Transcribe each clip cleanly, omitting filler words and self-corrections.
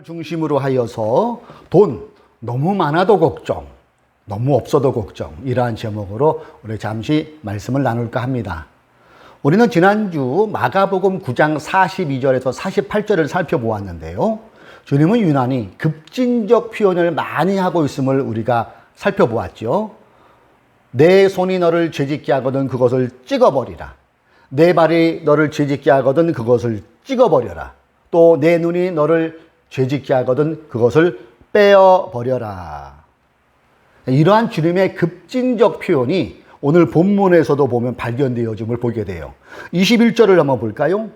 중심으로 하여서 돈 너무 많아도 걱정, 너무 없어도 걱정, 이러한 제목으로 우리 잠시 말씀을 나눌까 합니다. 우리는 지난주 마가복음 9장 42절에서 48절을 살펴보았는데요. 주님은 유난히 급진적 표현을 많이 하고 있음을 우리가 살펴보았죠. 내 손이 너를 죄짓게 하거든 그것을 찍어버리라. 내 발이 너를 죄짓게 하거든 그것을 찍어버려라. 또 내 눈이 너를 죄짓게 하거든 그것을 빼어버려라. 이러한 주님의 급진적 표현이 오늘 본문에서도 보면 발견되어짐을 보게 돼요. 21절을 한번 볼까요?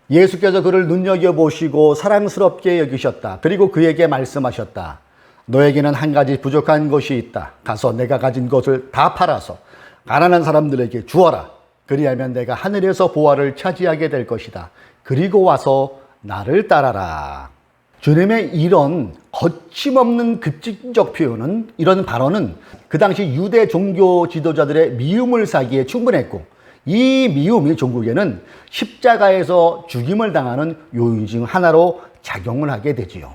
예수께서 그를 눈여겨보시고 사랑스럽게 여기셨다. 그리고 그에게 말씀하셨다. 너에게는 한 가지 부족한 것이 있다. 가서 내가 가진 것을 다 팔아서 가난한 사람들에게 주어라. 그리하면 내가 하늘에서 보화를 차지하게 될 것이다. 그리고 와서 나를 따라라. 주님의 이런 거침없는 급진적 표현은, 이런 발언은 그 당시 유대 종교 지도자들의 미움을 사기에 충분했고, 이 미움이 종국에는 십자가에서 죽임을 당하는 요인 중 하나로 작용을 하게 되지요.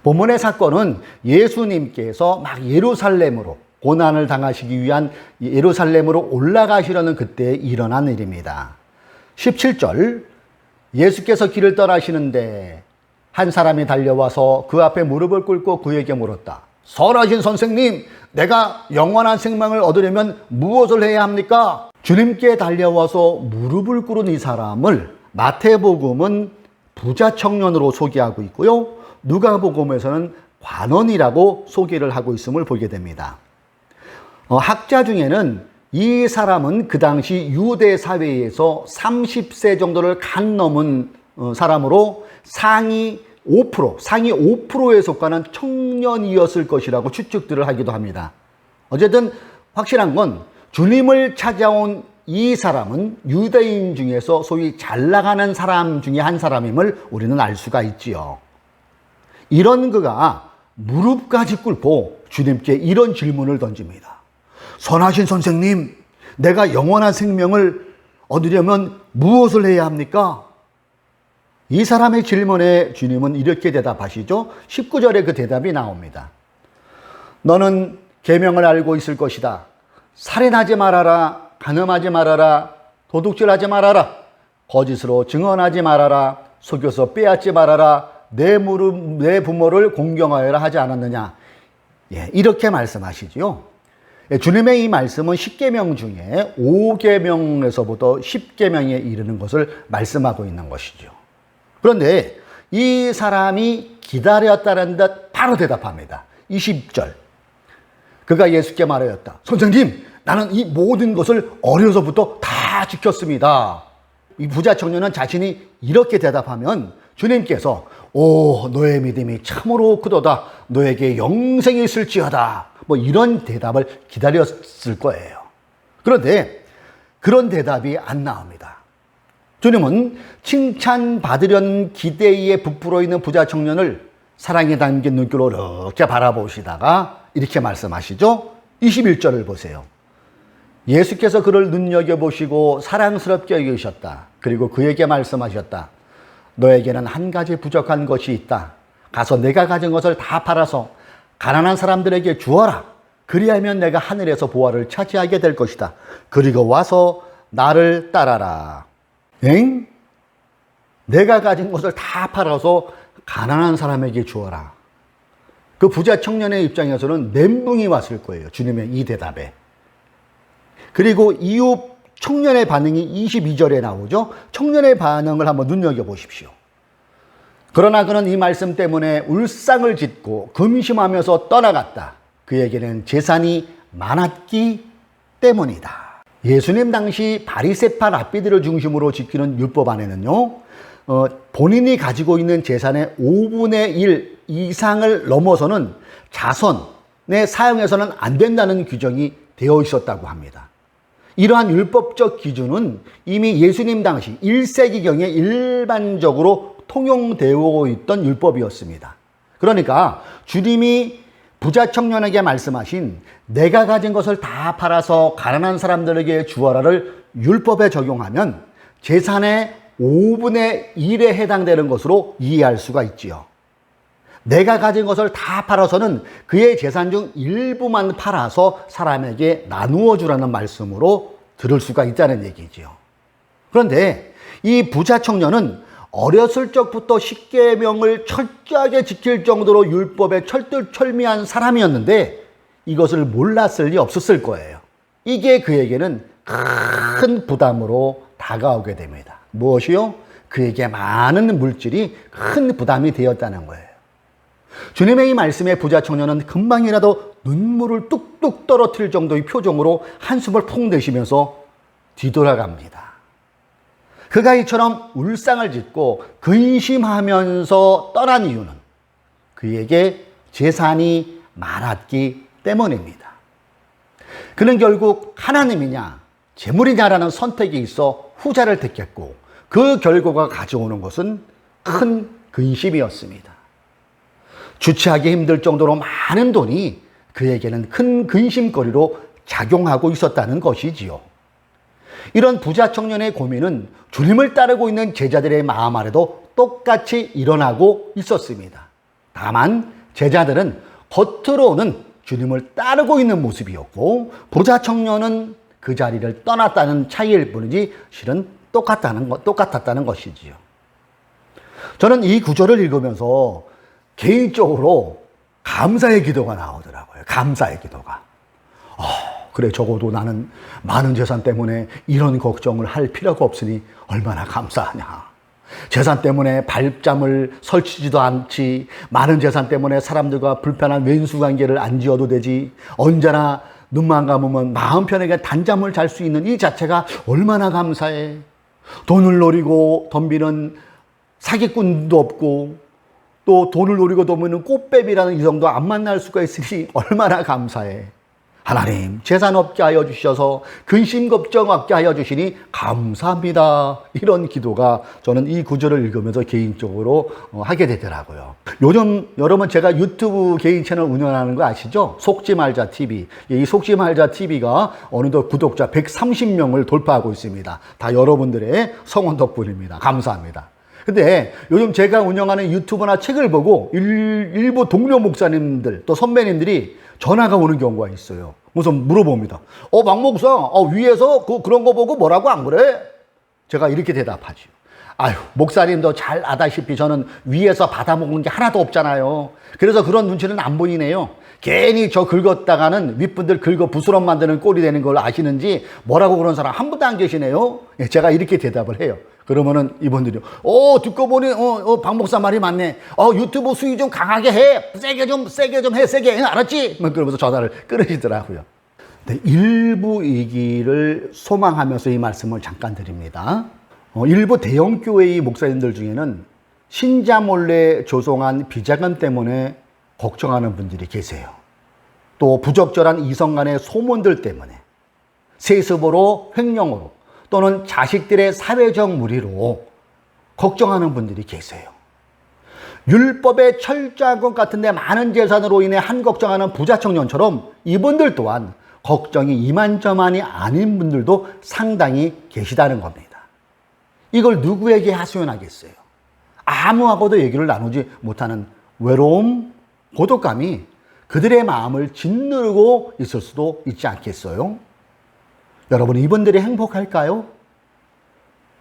본문의 사건은 예수님께서 막 예루살렘으로, 고난을 당하시기 위한 예루살렘으로 올라가시려는 그때 일어난 일입니다. 17절, 예수께서 길을 떠나시는데 한 사람이 달려와서 그 앞에 무릎을 꿇고 그에게 물었다. 선하신 선생님, 내가 영원한 생명을 얻으려면 무엇을 해야 합니까? 주님께 달려와서 무릎을 꿇은 이 사람을 마태복음은 부자 청년으로 소개하고 있고요. 누가복음에서는 관원이라고 소개를 하고 있음을 보게 됩니다. 학자 중에는 이 사람은 그 당시 유대 사회에서 30세 정도를 간 넘은 사람으로 상위 5%에 속하는 청년이었을 것이라고 추측들을 하기도 합니다. 어쨌든 확실한 건 주님을 찾아온 이 사람은 유대인 중에서 소위 잘 나가는 사람 중에 한 사람임을 우리는 알 수가 있지요. 이런 그가 무릎까지 꿇고 주님께 이런 질문을 던집니다. 선하신 선생님, 내가 영원한 생명을 얻으려면 무엇을 해야 합니까? 이 사람의 질문에 주님은 이렇게 대답하시죠. 19절에 그 대답이 나옵니다. 너는 계명을 알고 있을 것이다. 살인하지 말아라. 간음하지 말아라. 도둑질하지 말아라. 거짓으로 증언하지 말아라. 속여서 빼앗지 말아라. 내 부모를 공경하여라 하지 않았느냐. 이렇게 말씀하시지요. 주님의 이 말씀은 10계명 중에 5계명에서부터 10계명에 이르는 것을 말씀하고 있는 것이죠. 그런데 이 사람이 기다렸다는 듯 바로 대답합니다. 20절. 그가 예수께 말하였다. 선생님, 나는 이 모든 것을 어려서부터 다 지켰습니다. 이 부자 청년은 자신이 이렇게 대답하면 주님께서 너의 믿음이 참으로 크도다. 너에게 영생이 있을지어다. 이런 대답을 기다렸을 거예요. 그런데 그런 대답이 안 나옵니다. 주님은 칭찬받으려는 기대에 부풀어 있는 부자 청년을 사랑에 담긴 눈길로 이렇게 바라보시다가 이렇게 말씀하시죠. 21절을 보세요. 예수께서 그를 눈여겨보시고 사랑스럽게 여기셨다. 그리고 그에게 말씀하셨다. 너에게는 한 가지 부족한 것이 있다. 가서 내가 가진 것을 다 팔아서 가난한 사람들에게 주어라. 그리하면 내가 하늘에서 보화를 차지하게 될 것이다. 그리고 와서 나를 따라라. 엥? 내가 가진 것을 다 팔아서 가난한 사람에게 주어라. 그 부자 청년의 입장에서는 멘붕이 왔을 거예요. 주님의 이 대답에. 그리고 이후 청년의 반응이 22절에 나오죠. 청년의 반응을 한번 눈여겨보십시오. 그러나 그는 이 말씀 때문에 울상을 짓고 근심하면서 떠나갔다. 그에게는 재산이 많았기 때문이다. 예수님 당시 바리새파 랍비들을 중심으로 지키는 율법 안에는요, 본인이 가지고 있는 재산의 5분의 1 이상을 넘어서는 자선에 사용해서는 안 된다는 규정이 되어 있었다고 합니다. 이러한 율법적 기준은 이미 예수님 당시 1세기경에 일반적으로 통용되어 있던 율법이었습니다. 그러니까 주님이 부자 청년에게 말씀하신 내가 가진 것을 다 팔아서 가난한 사람들에게 주어라를 율법에 적용하면 재산의 5분의 1에 해당되는 것으로 이해할 수가 있지요. 내가 가진 것을 다 팔아서는 그의 재산 중 일부만 팔아서 사람에게 나누어 주라는 말씀으로 들을 수가 있다는 얘기지요. 그런데 이 부자 청년은 어렸을 적부터 십계명을 철저하게 지킬 정도로 율법에 철두철미한 사람이었는데 이것을 몰랐을 리 없었을 거예요. 이게 그에게는 큰 부담으로 다가오게 됩니다. 무엇이요? 그에게 많은 물질이 큰 부담이 되었다는 거예요. 주님의 이 말씀에 부자 청년은 금방이라도 눈물을 뚝뚝 떨어뜨릴 정도의 표정으로 한숨을 푹 내쉬면서 뒤돌아갑니다. 그가 이처럼 울상을 짓고 근심하면서 떠난 이유는 그에게 재산이 많았기 때문입니다. 그는 결국 하나님이냐 재물이냐라는 선택이 있어 후자를 택했고 그 결과가 가져오는 것은 큰 근심이었습니다. 주체하기 힘들 정도로 많은 돈이 그에게는 큰 근심거리로 작용하고 있었다는 것이지요. 이런 부자 청년의 고민은 주님을 따르고 있는 제자들의 마음 아래도 똑같이 일어나고 있었습니다. 다만 제자들은 겉으로는 주님을 따르고 있는 모습이었고 부자 청년은 그 자리를 떠났다는 차이일 뿐이지 실은 똑같았다는 것이지요. 저는 이 구절을 읽으면서 개인적으로 감사의 기도가 나오더라고요. 감사의 기도가. 그래 적어도 나는 많은 재산 때문에 이런 걱정을 할 필요가 없으니 얼마나 감사하냐. 재산 때문에 밤잠을 설치지도 않지. 많은 재산 때문에 사람들과 불편한 왼수관계를 안 지어도 되지. 언제나 눈만 감으면 마음 편하게 단잠을 잘 수 있는 이 자체가 얼마나 감사해. 돈을 노리고 덤비는 사기꾼도 없고 또 돈을 노리고 덤비는 꽃뱀이라는 이성도 안 만날 수가 있으니 얼마나 감사해. 하나님 재산 없게 하여 주셔서 근심 걱정 없게 하여 주시니 감사합니다. 이런 기도가 저는 이 구절을 읽으면서 개인적으로 하게 되더라고요. 요즘 여러분 제가 유튜브 개인 채널 운영하는 거 아시죠? 속지 말자 TV. 이 속지 말자 TV가 어느덧 구독자 130명을 돌파하고 있습니다. 다 여러분들의 성원 덕분입니다. 감사합니다. 근데 요즘 제가 운영하는 유튜브나 책을 보고 일부 동료 목사님들 또 선배님들이 전화가 오는 경우가 있어요. 우선 물어봅니다. 박 목사, 위에서 그런 거 보고 뭐라고 안 그래? 제가 이렇게 대답하죠. 아유, 목사님도 잘 아다시피 저는 위에서 받아먹은 게 하나도 없잖아요. 그래서 그런 눈치는 안 보이네요. 괜히 저 긁었다가는 윗분들 긁어 부스럼 만드는 꼴이 되는 걸 아시는지 뭐라고 그런 사람 한 분도 안 계시네요. 제가 이렇게 대답을 해요. 그러면은 이분들이 듣고 보니 박 목사 말이 맞네. 유튜브 수익 좀 강하게 해. 세게 좀 해. 세게. 알았지? 그러면서 전화를 끊으시더라고요. 네, 일부 얘기를 소망하면서 이 말씀을 잠깐 드립니다. 일부 대형 교회의 목사님들 중에는 신자 몰래 조성한 비자금 때문에 걱정하는 분들이 계세요. 또 부적절한 이성 간의 소문들 때문에 세습으로 횡령으로 또는 자식들의 사회적 무리로 걱정하는 분들이 계세요. 율법의 철저한 것 같은데 많은 재산으로 인해 한 걱정하는 부자 청년처럼 이분들 또한 걱정이 이만저만이 아닌 분들도 상당히 계시다는 겁니다. 이걸 누구에게 하소연하겠어요? 아무하고도 얘기를 나누지 못하는 외로움, 고독감이 그들의 마음을 짓누르고 있을 수도 있지 않겠어요? 여러분, 이분들이 행복할까요?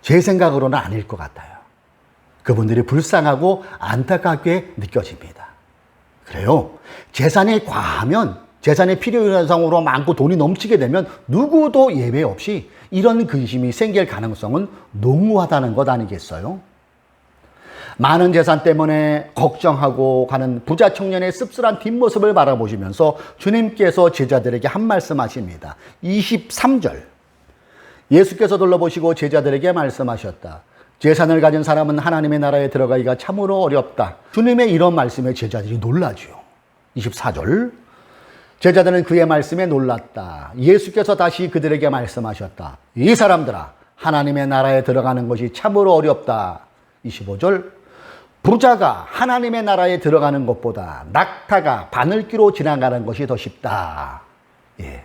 제 생각으로는 아닐 것 같아요. 그분들이 불쌍하고 안타깝게 느껴집니다. 그래요. 재산이 과하면, 재산이 필요 이상으로 많고 돈이 넘치게 되면 누구도 예외 없이 이런 근심이 생길 가능성은 농후하다는 것 아니겠어요? 많은 재산 때문에 걱정하고 가는 부자 청년의 씁쓸한 뒷모습을 바라보시면서 주님께서 제자들에게 한 말씀 하십니다. 23절. 예수께서 둘러보시고 제자들에게 말씀하셨다. 재산을 가진 사람은 하나님의 나라에 들어가기가 참으로 어렵다. 주님의 이런 말씀에 제자들이 놀라죠. 24절. 제자들은 그의 말씀에 놀랐다. 예수께서 다시 그들에게 말씀하셨다. 이 사람들아, 하나님의 나라에 들어가는 것이 참으로 어렵다. 25절. 부자가 하나님의 나라에 들어가는 것보다 낙타가 바늘귀로 지나가는 것이 더 쉽다. 예.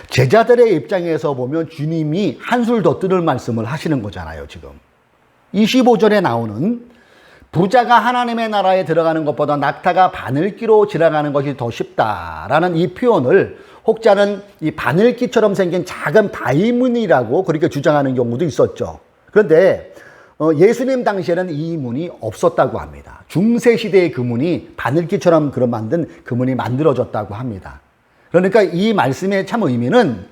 제자들의 입장에서 보면 주님이 한술 더 뜨는 말씀을 하시는 거잖아요, 지금. 25절에 나오는 부자가 하나님의 나라에 들어가는 것보다 낙타가 바늘기로 지나가는 것이 더 쉽다라는 이 표현을 혹자는 이 바늘기처럼 생긴 작은 다이문이라고 그렇게 주장하는 경우도 있었죠. 그런데 예수님 당시에는 이 문이 없었다고 합니다. 중세시대의 그 문이 바늘기처럼 그런 만든 그 문이 만들어졌다고 합니다. 그러니까 이 말씀의 참 의미는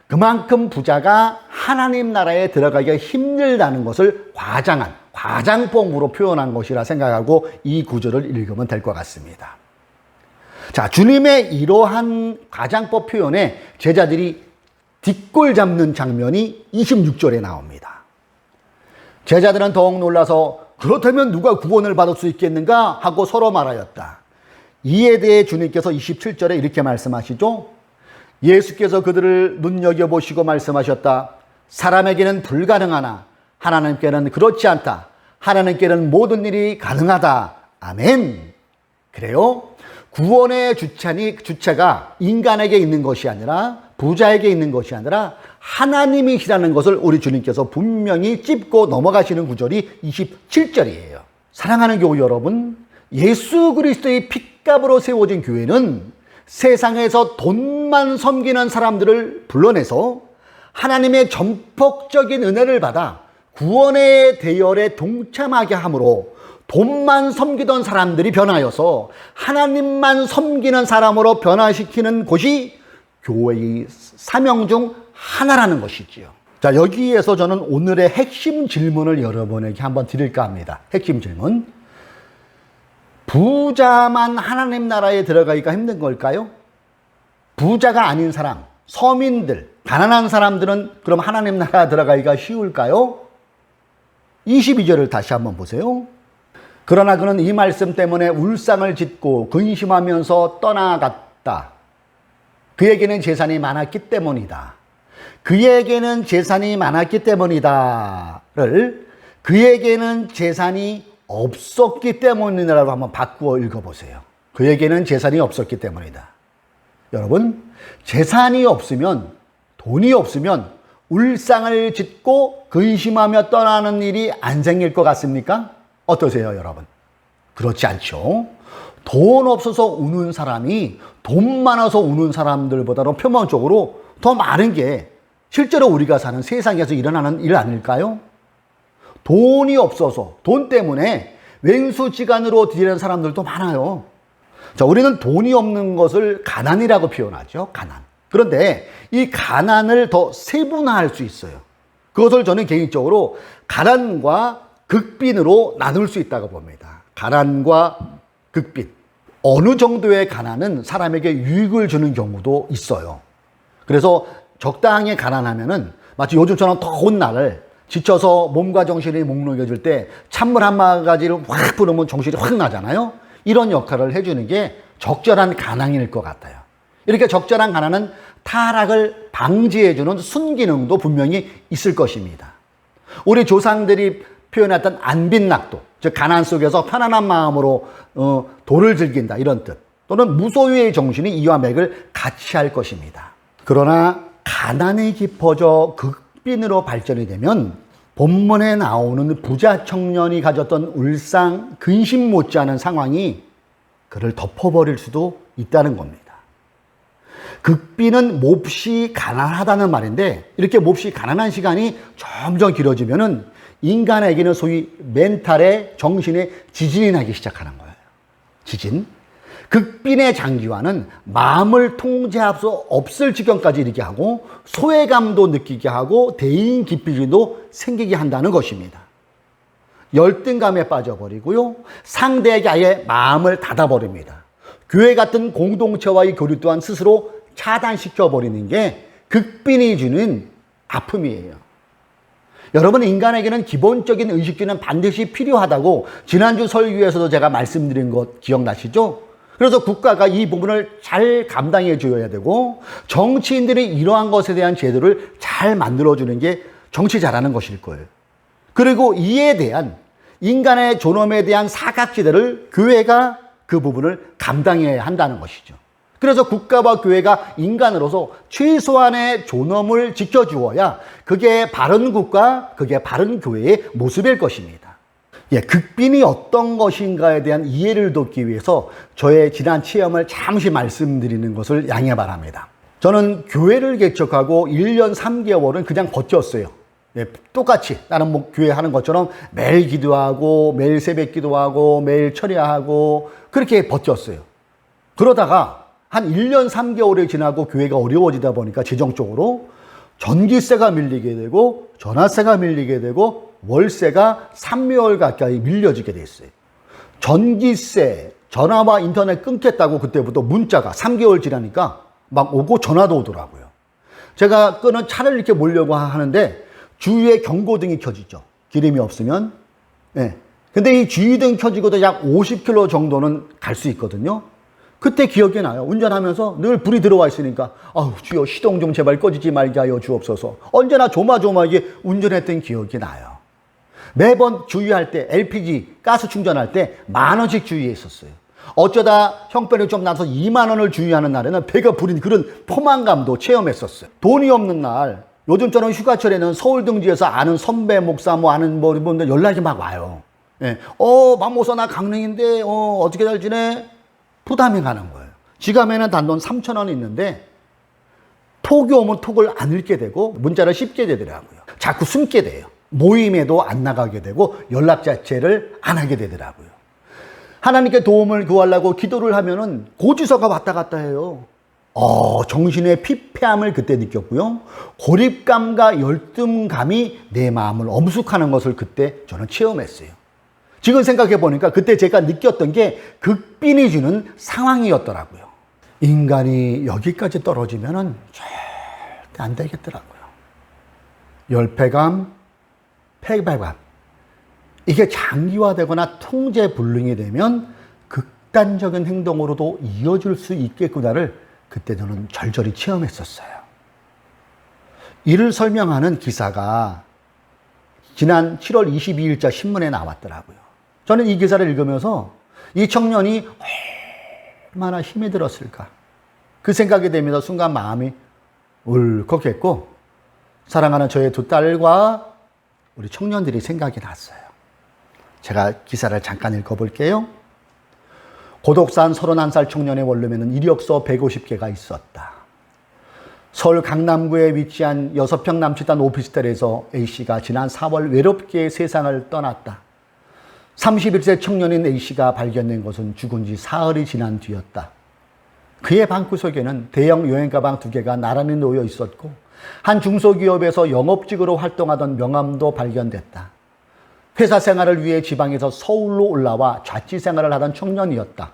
그만큼 부자가 하나님 나라에 들어가기가 힘들다는 것을 과장법으로 표현한 것이라 생각하고 이 구절을 읽으면 될 것 같습니다. 자, 주님의 이러한 과장법 표현에 제자들이 뒷골 잡는 장면이 26절에 나옵니다. 제자들은 더욱 놀라서 그렇다면 누가 구원을 받을 수 있겠는가 하고 서로 말하였다. 이에 대해 주님께서 27절에 이렇게 말씀하시죠. 예수께서 그들을 눈여겨보시고 말씀하셨다. 사람에게는 불가능하나 하나님께는 그렇지 않다. 하나님께는 모든 일이 가능하다. 아멘. 그래요? 구원의 주체가 인간에게 있는 것이 아니라 부자에게 있는 것이 아니라 하나님이시라는 것을 우리 주님께서 분명히 짚고 넘어가시는 구절이 27절이에요. 사랑하는 교우 여러분, 예수 그리스도의 핏값으로 세워진 교회는 세상에서 돈만 섬기는 사람들을 불러내서 하나님의 전폭적인 은혜를 받아 구원의 대열에 동참하게 함으로 돈만 섬기던 사람들이 변하여서 하나님만 섬기는 사람으로 변화시키는 곳이 교회의 사명 중 하나라는 것이지요. 자, 여기에서 저는 오늘의 핵심 질문을 여러분에게 한번 드릴까 합니다. 핵심 질문. 부자만 하나님 나라에 들어가기가 힘든 걸까요? 부자가 아닌 사람, 서민들, 가난한 사람들은 그럼 하나님 나라 들어가기가 쉬울까요? 22절을 다시 한번 보세요. 그러나 그는 이 말씀 때문에 울상을 짓고 근심하면서 떠나갔다. 그에게는 재산이 많았기 때문이다. 그에게는 재산이 많았기 때문이다를 그에게는 재산이 없었기 때문이라고 한번 바꾸어 읽어보세요. 그에게는 재산이 없었기 때문이다. 여러분, 재산이 없으면, 돈이 없으면 울상을 짓고 근심하며 떠나는 일이 안 생길 것 같습니까? 어떠세요, 여러분? 그렇지 않죠. 돈 없어서 우는 사람이 돈 많아서 우는 사람들보다는 표면적으로 더 많은 게 실제로 우리가 사는 세상에서 일어나는 일 아닐까요? 돈이 없어서 돈 때문에 왼수지간으로 뒤지는 사람들도 많아요. 자, 우리는 돈이 없는 것을 가난이라고 표현하죠. 가난. 그런데 이 가난을 더 세분화할 수 있어요. 그것을 저는 개인적으로 가난과 극빈으로 나눌 수 있다고 봅니다. 가난과 극빈. 어느 정도의 가난은 사람에게 유익을 주는 경우도 있어요. 그래서 적당히 가난하면은 마치 요즘처럼 더운 날을 지쳐서 몸과 정신이 몽롱해질 때 찬물 한 바가지를 확 부으면 정신이 확 나잖아요. 이런 역할을 해주는 게 적절한 가난일 것 같아요. 이렇게 적절한 가난은 타락을 방지해주는 순기능도 분명히 있을 것입니다. 우리 조상들이 표현했던 안빈낙도, 즉 가난 속에서 편안한 마음으로 도를 즐긴다 이런 뜻, 또는 무소유의 정신이 이와 맥을 같이 할 것입니다. 그러나 가난이 깊어져 극빈으로 발전이 되면 본문에 나오는 부자 청년이 가졌던 울상, 근심 못지않은 상황이 그를 덮어버릴 수도 있다는 겁니다. 극빈은 몹시 가난하다는 말인데 이렇게 몹시 가난한 시간이 점점 길어지면은 인간에게는 소위 멘탈의 정신의 지진이 나기 시작하는 거예요. 지진. 극빈의 장기화는 마음을 통제할 수 없을 지경까지 이르게 하고 소외감도 느끼게 하고 대인 기피심도 생기게 한다는 것입니다. 열등감에 빠져버리고요. 상대에게 아예 마음을 닫아버립니다. 교회 같은 공동체와의 교류 또한 스스로 차단시켜버리는 게 극빈이 주는 아픔이에요. 여러분, 인간에게는 기본적인 의식주는 반드시 필요하다고 지난주 설교에서도 제가 말씀드린 것 기억나시죠? 그래서 국가가 이 부분을 잘 감당해 줘야 되고 정치인들이 이러한 것에 대한 제도를 잘 만들어주는 게 정치 잘하는 것일 거예요. 그리고 이에 대한 인간의 존엄에 대한 사각지대를 교회가 그 부분을 감당해야 한다는 것이죠. 그래서 국가와 교회가 인간으로서 최소한의 존엄을 지켜주어야 그게 바른 국가, 그게 바른 교회의 모습일 것입니다. 극빈이 어떤 것인가에 대한 이해를 돕기 위해서 저의 지난 체험을 잠시 말씀드리는 것을 양해 바랍니다. 저는 교회를 개척하고 1년 3개월은 그냥 버텼어요. 똑같이 다른 교회 하는 것처럼 매일 기도하고 매일 새벽 기도하고 매일 철야하고 그렇게 버텼어요. 그러다가 한 1년 3개월이 지나고 교회가 어려워지다 보니까 재정적으로 전기세가 밀리게 되고 전화세가 밀리게 되고 월세가 3개월 가까이 밀려지게 됐어요. 전기세, 전화와 인터넷 끊겠다고 그때부터 문자가 3개월 지나니까 막 오고 전화도 오더라고요. 제가 끄는 차를 이렇게 몰려고 하는데 주위에 경고등이 켜지죠. 기름이 없으면. 근데 이 주의등 켜지고도 약 50km 정도는 갈 수 있거든요. 그때 기억이 나요. 운전하면서 늘 불이 들어와 있으니까 주여 시동 좀 제발 꺼지지 말게 하여 주옵소서. 언제나 조마조마하게 운전했던 기억이 나요. 매번 주유할 때 LPG 가스 충전할 때 10,000원씩 주유했었어요. 어쩌다 형편이 좀 나서 2만 원을 주유하는 날에는 배가 부린 그런 포만감도 체험했었어요. 돈이 없는 날, 요즘처럼 휴가철에는 서울 등지에서 아는 선배 목사 아는 분들 연락이 막 와요. 박목사 나 강릉인데 어떻게 잘 지내? 부담이 가는 거예요. 지갑에는 단돈 3,000원 있는데 톡이 오면 톡을 안 읽게 되고 문자를 씹게 되더라고요. 자꾸 숨게 돼요. 모임에도 안 나가게 되고 연락 자체를 안 하게 되더라고요. 하나님께 도움을 구하려고 기도를 하면은 고지서가 왔다 갔다 해요. 정신의 피폐함을 그때 느꼈고요. 고립감과 열등감이 내 마음을 엄숙하는 것을 그때 저는 체험했어요. 지금 생각해 보니까 그때 제가 느꼈던 게 극빈이 주는 상황이었더라고요. 인간이 여기까지 떨어지면은 절대 안 되겠더라고요. 열패감, 패배감. 이게 장기화되거나 통제불능이 되면 극단적인 행동으로도 이어질 수 있겠구나를 그때 저는 절절히 체험했었어요. 이를 설명하는 기사가 지난 7월 22일자 신문에 나왔더라고요. 저는 이 기사를 읽으면서 이 청년이 얼마나 힘이 들었을까. 그 생각이 되면서 순간 마음이 울컥했고 사랑하는 저의 두 딸과 우리 청년들이 생각이 났어요. 제가 기사를 잠깐 읽어볼게요. 고독산 31살 청년의 원룸에는 이력서 150개가 있었다. 서울 강남구에 위치한 6평 남짓한 오피스텔에서 A씨가 지난 4월 외롭게 세상을 떠났다. 31세 청년인 A씨가 발견된 것은 죽은 지 사흘이 지난 뒤였다. 그의 방구석에는 대형 여행 가방 2개가 나란히 놓여 있었고 한 중소기업에서 영업직으로 활동하던 명함도 발견됐다. 회사 생활을 위해 지방에서 서울로 올라와 자취 생활을 하던 청년이었다.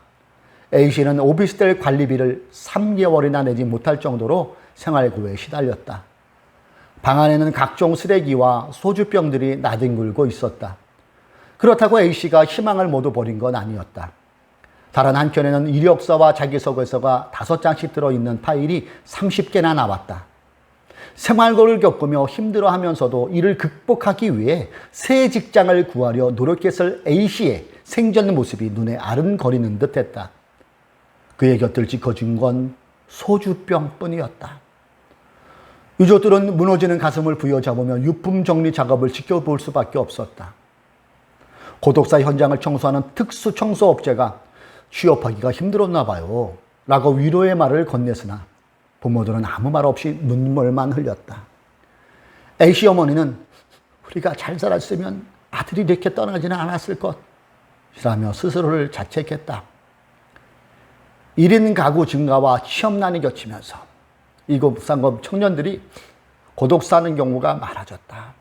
A씨는 오피스텔 관리비를 3개월이나 내지 못할 정도로 생활고에 시달렸다. 방 안에는 각종 쓰레기와 소주병들이 나뒹굴고 있었다. 그렇다고 A씨가 희망을 모두 버린 건 아니었다. 다른 한켠에는 이력서와 자기소개서가 5장씩 들어있는 파일이 30개나 나왔다. 생활고를 겪으며 힘들어하면서도 이를 극복하기 위해 새 직장을 구하려 노력했을 A씨의 생전 모습이 눈에 아른거리는 듯했다. 그의 곁을 지켜준 건 소주병뿐이었다. 유족들은 무너지는 가슴을 부여잡으며 유품 정리 작업을 지켜볼 수밖에 없었다. 고독사 현장을 청소하는 특수 청소업체가 취업하기가 힘들었나 봐요 라고 위로의 말을 건넸으나 부모들은 아무 말 없이 눈물만 흘렸다. A씨 어머니는 우리가 잘 살았으면 아들이 이렇게 떠나지는 않았을 것이라며 스스로를 자책했다. 1인 가구 증가와 취업난이 겹치면서 이곳 상급 청년들이 고독사하는 경우가 많아졌다.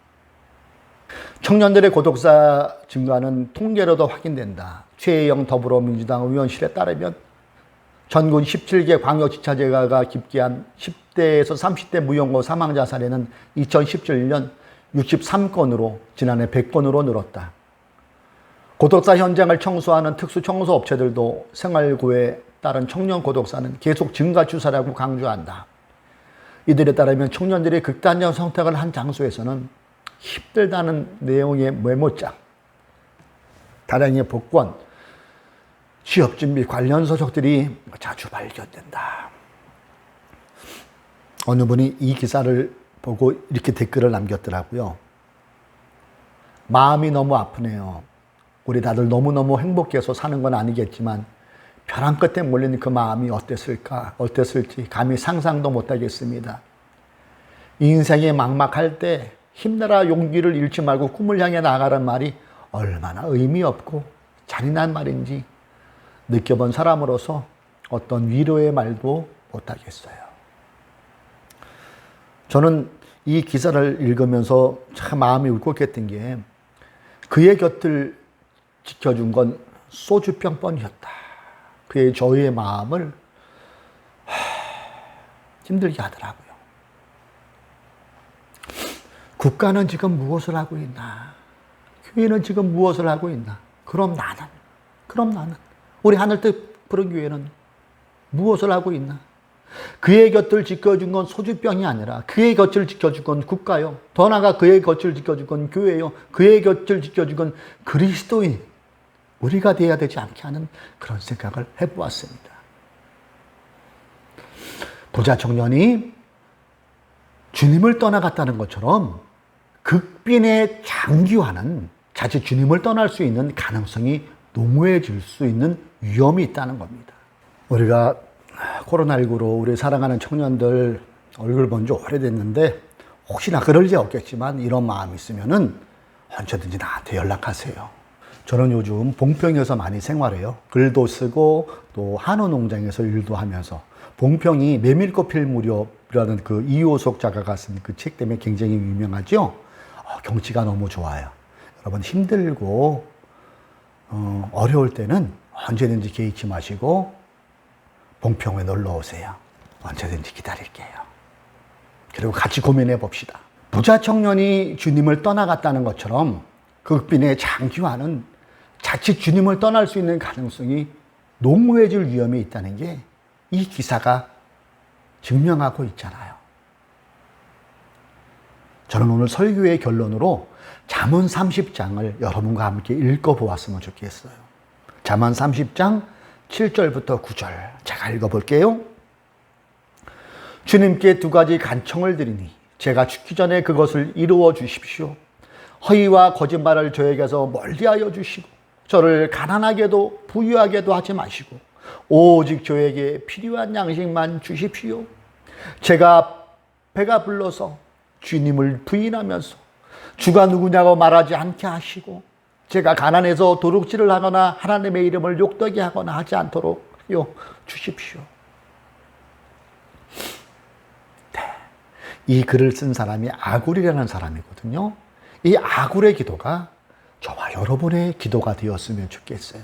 청년들의 고독사 증가는 통계로도 확인된다. 최혜영 더불어민주당 의원실에 따르면 전국 17개 광역지자체가 집계한 10대에서 30대 무연고 사망자 사례는 2017년 63건으로 지난해 100건으로 늘었다. 고독사 현장을 청소하는 특수 청소업체들도 생활고에 따른 청년 고독사는 계속 증가 추세라고 강조한다. 이들에 따르면 청년들이 극단적 선택을 한 장소에서는 힘들다는 내용의 메모장, 다량의 복권, 취업 준비 관련 소식들이 자주 발견된다. 어느 분이 이 기사를 보고 이렇게 댓글을 남겼더라고요. 마음이 너무 아프네요. 우리 다들 너무너무 행복해서 사는 건 아니겠지만 벼랑 끝에 몰린 그 마음이 어땠을지 감히 상상도 못하겠습니다. 인생이 막막할 때 힘내라, 용기를 잃지 말고 꿈을 향해 나아가란 말이 얼마나 의미 없고 잔인한 말인지 느껴본 사람으로서 어떤 위로의 말도 못하겠어요. 저는 이 기사를 읽으면서 참 마음이 울컥했던 게 그의 곁을 지켜준 건 소주병뿐이었다. 그의 저희의 마음을 힘들게 하더라고요. 국가는 지금 무엇을 하고 있나? 교회는 지금 무엇을 하고 있나? 그럼 나는 우리 하늘뜻 푸른 교회는 무엇을 하고 있나? 그의 곁을 지켜준 건 소주병이 아니라 그의 곁을 지켜준 건 국가요. 더 나아가 그의 곁을 지켜준 건 교회요. 그의 곁을 지켜준 건 그리스도인 우리가 되어야 되지 않게 하는 그런 생각을 해보았습니다. 부자 청년이 주님을 떠나갔다는 것처럼 극빈의 장기화는 자칫 주님을 떠날 수 있는 가능성이 농후해질 수 있는 위험이 있다는 겁니다. 우리가 코로나19로 우리 사랑하는 청년들 얼굴 본 지 오래됐는데 혹시나 그럴 리 없겠지만 이런 마음이 있으면은 언제든지 나한테 연락하세요. 저는 요즘 봉평에서 많이 생활해요. 글도 쓰고 또 한우 농장에서 일도 하면서 봉평이 메밀꽃 필 무렵이라는 그 이호석 작가가 쓴 그 책 때문에 굉장히 유명하죠. 경치가 너무 좋아요. 여러분 힘들고 어려울 때는 언제든지 개의치 마시고 봉평에 놀러 오세요. 언제든지 기다릴게요. 그리고 같이 고민해 봅시다. 부자 청년이 주님을 떠나갔다는 것처럼 극빈의 장기화는 자칫 주님을 떠날 수 있는 가능성이 농후해질 위험이 있다는 게 이 기사가 증명하고 있잖아요. 저는 오늘 설교의 결론으로 잠언 30장을 여러분과 함께 읽어보았으면 좋겠어요. 잠언 30장 7절부터 9절 제가 읽어볼게요. 주님께 두 가지 간청을 드리니 제가 죽기 전에 그것을 이루어 주십시오. 허위와 거짓말을 저에게서 멀리하여 주시고 저를 가난하게도 부유하게도 하지 마시고 오직 저에게 필요한 양식만 주십시오. 제가 배가 불러서 주님을 부인하면서 주가 누구냐고 말하지 않게 하시고 제가 가난해서 도둑질을 하거나 하나님의 이름을 욕되게 하거나 하지 않도록요 주십시오. 네. 이 글을 쓴 사람이 아굴이라는 사람이거든요. 이 아굴의 기도가 저와 여러분의 기도가 되었으면 좋겠어요.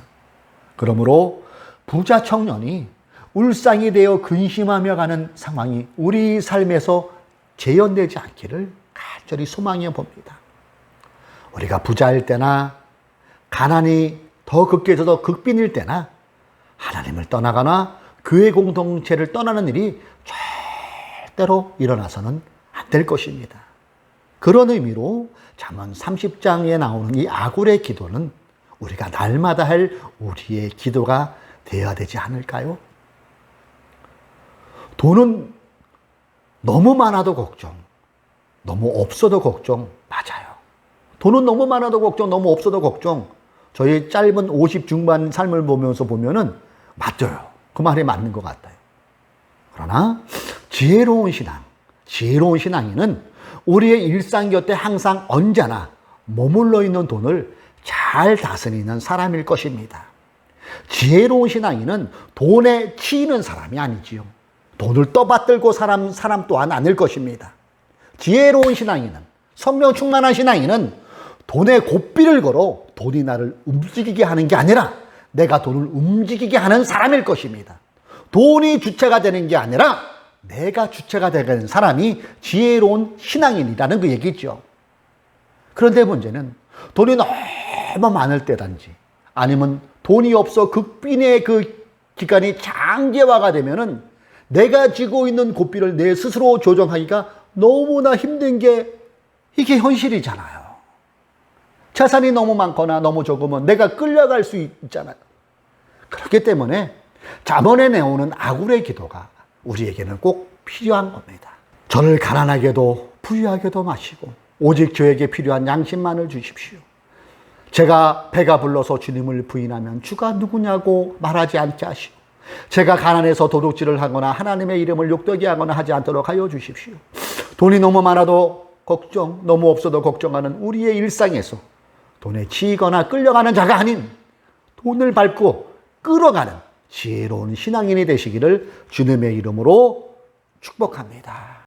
그러므로 부자 청년이 울상이 되어 근심하며 가는 상황이 우리 삶에서 재현되지 않기를 간절히 소망해 봅니다. 우리가 부자일 때나 가난이 더 극해져서 극빈일 때나 하나님을 떠나거나 교회 공동체를 떠나는 일이 절대로 일어나서는 안 될 것입니다. 그런 의미로 잠언 30장에 나오는 이 아굴의 기도는 우리가 날마다 할 우리의 기도가 되어야 되지 않을까요? 돈은 너무 많아도 걱정, 너무 없어도 걱정, 맞아요. 돈은 너무 많아도 걱정, 너무 없어도 걱정. 저희 짧은 50 중반 삶을 보면서 보면은 맞아요. 그 말이 맞는 것 같아요. 그러나 지혜로운 신앙인은 우리의 일상 곁에 항상 언제나 머물러 있는 돈을 잘 다스리는 사람일 것입니다. 지혜로운 신앙인은 돈에 치이는 사람이 아니지요. 돈을 떠받들고 사람 또한 아닐 것입니다. 지혜로운 신앙인은, 성령 충만한 신앙인은 돈에 고삐를 걸어 돈이 나를 움직이게 하는 게 아니라 내가 돈을 움직이게 하는 사람일 것입니다. 돈이 주체가 되는 게 아니라 내가 주체가 되는 사람이 지혜로운 신앙인이라는 그 얘기죠. 그런데 문제는 돈이 너무 많을 때든지 아니면 돈이 없어 극빈의 그 기간이 장기화가 되면은 내가 쥐고 있는 고삐를 내 스스로 조정하기가 너무나 힘든 게 이게 현실이잖아요. 재산이 너무 많거나 너무 적으면 내가 끌려갈 수 있잖아요. 그렇기 때문에 잠언에 나오는 아굴의 기도가 우리에게는 꼭 필요한 겁니다. 저를 가난하게도 부유하게도 마시고 오직 저에게 필요한 양식만을 주십시오. 제가 배가 불러서 주님을 부인하면 주가 누구냐고 말하지 않게 하시고, 제가 가난해서 도둑질을 하거나 하나님의 이름을 욕되게 하거나 하지 않도록 하여 주십시오. 돈이 너무 많아도 걱정, 너무 없어도 걱정하는 우리의 일상에서 돈에 치이거나 끌려가는 자가 아닌 돈을 밟고 끌어가는 지혜로운 신앙인이 되시기를 주님의 이름으로 축복합니다.